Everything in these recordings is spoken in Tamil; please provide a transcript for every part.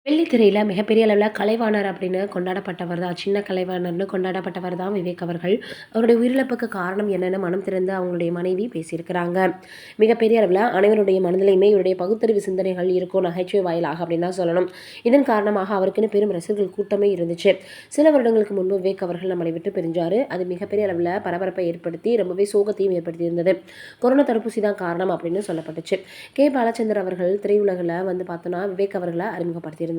வெள்ளித்திரையில மிகப்பெரிய அளவுல கலைவாணர் அப்படின்னு கொண்டாடப்பட்டவர் தான். சின்ன கலைவாணர்ன்னு கொண்டாடப்பட்டவர் தான் விவேக் அவர்கள். அவருடைய உயிரிழப்புக்கு காரணம் என்னன்னு மனம் திறந்து அவங்களுடைய மனைவி பேசியிருக்கிறாங்க. மிகப்பெரிய அளவுல அனைவருடைய மனதிலையுமே இவருடைய பகுத்தறிவு சிந்தனைகள் இருக்கும் நகைச்சுவை வாயிலாக அப்படின்னு தான் சொல்லணும். இதன் காரணமாக அவருக்குன்னு பெரும் ரசிகர்கள் கூட்டமே இருந்துச்சு. சில வருடங்களுக்கு முன்பு விவேக் அவர்கள் நம்மளை விட்டு பிரிஞ்சாரு. அது மிகப்பெரிய அளவுல பரபரப்பை ஏற்படுத்தி ரொம்பவே சோகத்தையும் ஏற்படுத்தி இருந்தது. கொரோனா தடுப்பூசி தான் காரணம் அப்படின்னு சொல்லப்பட்டுச்சு. கே. பாலச்சந்தர் அவர்கள் திரையுலகில் வந்து பார்த்தோன்னா விவேக் அவர்களை அறிமுகப்படுத்தியிருந்தார்.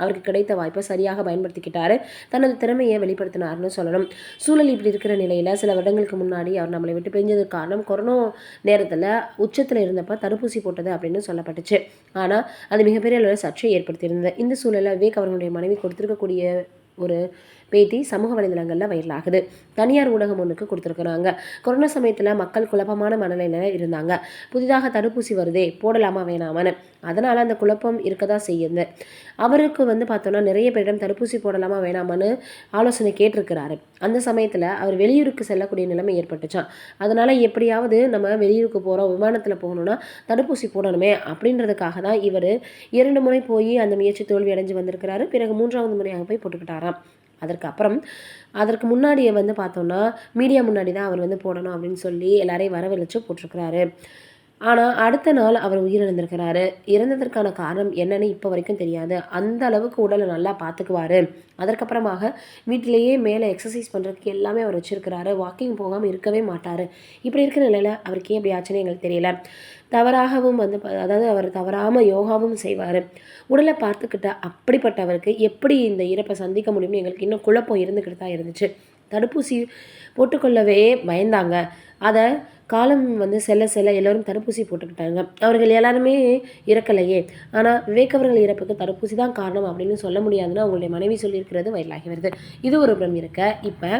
அவருக்கு கிடைத்த வாய்ப்பை சரியாக பயன்படுத்திக்கிட்டாரு. தனது திறமையை வெளிப்படுத்தினார்னு சொல்லணும். சூழல் இப்படி இருக்கிற நிலையில சில வருடங்களுக்கு முன்னாடி அவர் நம்மளை விட்டு பிரிஞ்சதுக்கு காரணம் கொரோனா நேரத்தில் உச்சத்தில் இருந்தப்ப தடுப்பூசி போட்டது அப்படின்னு சொல்லப்பட்டுச்சு. ஆனால் அது மிகப்பெரிய அளவில் சர்ச்சையை ஏற்படுத்தியிருந்தது. இந்த சூழலில் விவேக் அவர்களுடைய மனைவி கொடுத்திருக்கக்கூடிய ஒரு பேட்டி சமூக வலைதளங்களில் வைரல் ஆகுது. தனியார் ஊடகம் ஒன்றுக்கு கொடுத்துருக்குறாங்க. கொரோனா சமயத்தில் மக்கள் குழப்பமான மனநிலையில் இருந்தாங்க. புதிதாக தடுப்பூசி வருதே போடலாமா வேணாமான்னு. அதனால் அந்த குழப்பம் இருக்க தான் செய்யுது. அவருக்கு வந்து பார்த்தோன்னா நிறைய பேரிடம் தடுப்பூசி போடலாமா வேணாமான்னு ஆலோசனை கேட்டிருக்கிறாரு. அந்த சமயத்தில் அவர் வெளியூருக்கு செல்லக்கூடிய நிலைமை ஏற்பட்டுச்சான். அதனால் எப்படியாவது நம்ம வெளியூருக்கு போகிறோம், விமானத்தில் போகணுன்னா தடுப்பூசி போடணுமே அப்படின்றதுக்காக தான் இவர் 2 முறை போய் அந்த முயற்சி தோல்வி அடைஞ்சு வந்திருக்கிறாரு. பிறகு 3வது முறையாக போய் போட்டுக்கிட்டாராம். அதற்கு முன்னாடியே வந்து பார்த்தோன்னா மீடியா முன்னாடி தான் அவர் வந்து போடணும் அப்படின்னு சொல்லி எல்லாரையும் வரவழைச்சு போட்டிருக்கிறாரு. ஆனால் அடுத்த நாள் அவர் உயிரிழந்திருக்கிறாரு. இறந்ததற்கான காரணம் என்னன்னு இப்போ வரைக்கும் தெரியாது. அந்த அளவுக்கு உடலை நல்லா பார்த்துக்குவார். அதற்கப்புறமாக வீட்டிலேயே மேலே எக்ஸசைஸ் பண்ணுறதுக்கு எல்லாமே அவர் வச்சுருக்கிறாரு. வாக்கிங் போகாமல் இருக்கவே மாட்டார். இப்படி இருக்கிற நிலையில் அவருக்கு ஏன் இப்படி ஆச்சுன்னு எங்களுக்கு தெரியல. தவறாகவும் வந்து அதாவது அவர் தவறாமல் யோகாவும் செய்வார். உடலை பார்த்துக்கிட்ட அப்படிப்பட்டவருக்கு எப்படி இந்த இறப்பை சந்திக்க முடியும்னு எங்களுக்கு இன்னும் குழப்பம் இருந்துக்கிட்டு தான் இருந்துச்சு. தடுப்பூசி போட்டுக்கொள்ளவே பயந்தாங்க. அதை காலம் வந்து செல்ல செல்ல எல்லோரும் தடுப்பூசி போட்டுக்கிட்டாங்க. அவர்கள் எல்லாருமே இறக்கலையே. ஆனால் விவேக் அவர்கள் இறப்புக்கு தடுப்பூசி தான் காரணம் அப்படின்னு சொல்ல முடியாதுன்னு அவங்களுடைய மனைவி சொல்லியிருக்கிறது வைரலாகி வருது. இது ஒரு புறம் இருக்க, இப்போ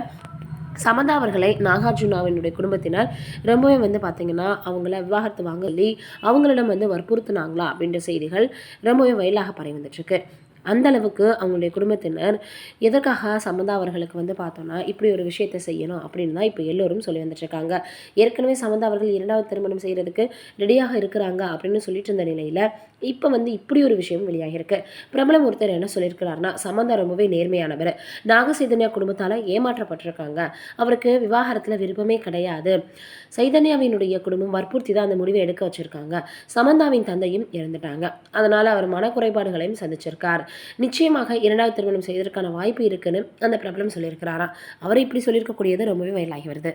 சமந்தா அவர்களை நாகார்ஜுனாவினுடைய குடும்பத்தினர் ரொம்பவே வந்து பார்த்திங்கன்னா அவங்கள விவாகரத்து வாங்க சொல்லி அவங்களிடம் வந்து வற்புறுத்தினாங்களா அப்படின்ற செய்திகள் ரொம்பவே வயலாக பரவி வந்துட்டுருக்கு. அந்த அளவுக்கு அவங்களுடைய குடும்பத்தினர் எதற்காக சமந்தா அவர்களுக்கு வந்து பார்த்தோன்னா இப்படி ஒரு விஷயத்தை செய்யணும் அப்படின்னு தான் இப்போ எல்லோரும் சொல்லி வந்துட்டுருக்காங்க. ஏற்கனவே சமந்தா அவர்கள் 2வது திருமணம் செய்கிறதுக்கு ரெடியாக இருக்கிறாங்க அப்படின்னு சொல்லிட்டு இருந்த நிலையில் இப்போ வந்து இப்படி ஒரு விஷயம் வெளியாகிருக்கு. பிரபலம் ஒருத்தர் என்ன சொல்லியிருக்கிறாருன்னா, சமந்தா ரொம்பவே நேர்மையானவர், நாகசைதன்யா குடும்பத்தால் ஏமாற்றப்பட்டிருக்காங்க, அவருக்கு விவாகரத்தில் விருப்பமே கிடையாது, சைதன்யாவினுடைய குடும்பம் வற்புறுத்தி தான் அந்த முடிவை எடுக்க வச்சுருக்காங்க, சமந்தாவின் தந்தையும் இறந்துட்டாங்க, அதனால் அவர் மனக்குறைபாடுகளையும் சந்திச்சிருக்கார், நிச்சயமாக 2வது திருமணம் செய்வதற்கான வாய்ப்பு இருக்குன்னு அந்த பிரபலம் சொல்லியிருக்கிறாராம். அவர் இப்படி சொல்லியிருக்கக்கூடியது ரொம்பவே வயலாகி வருது.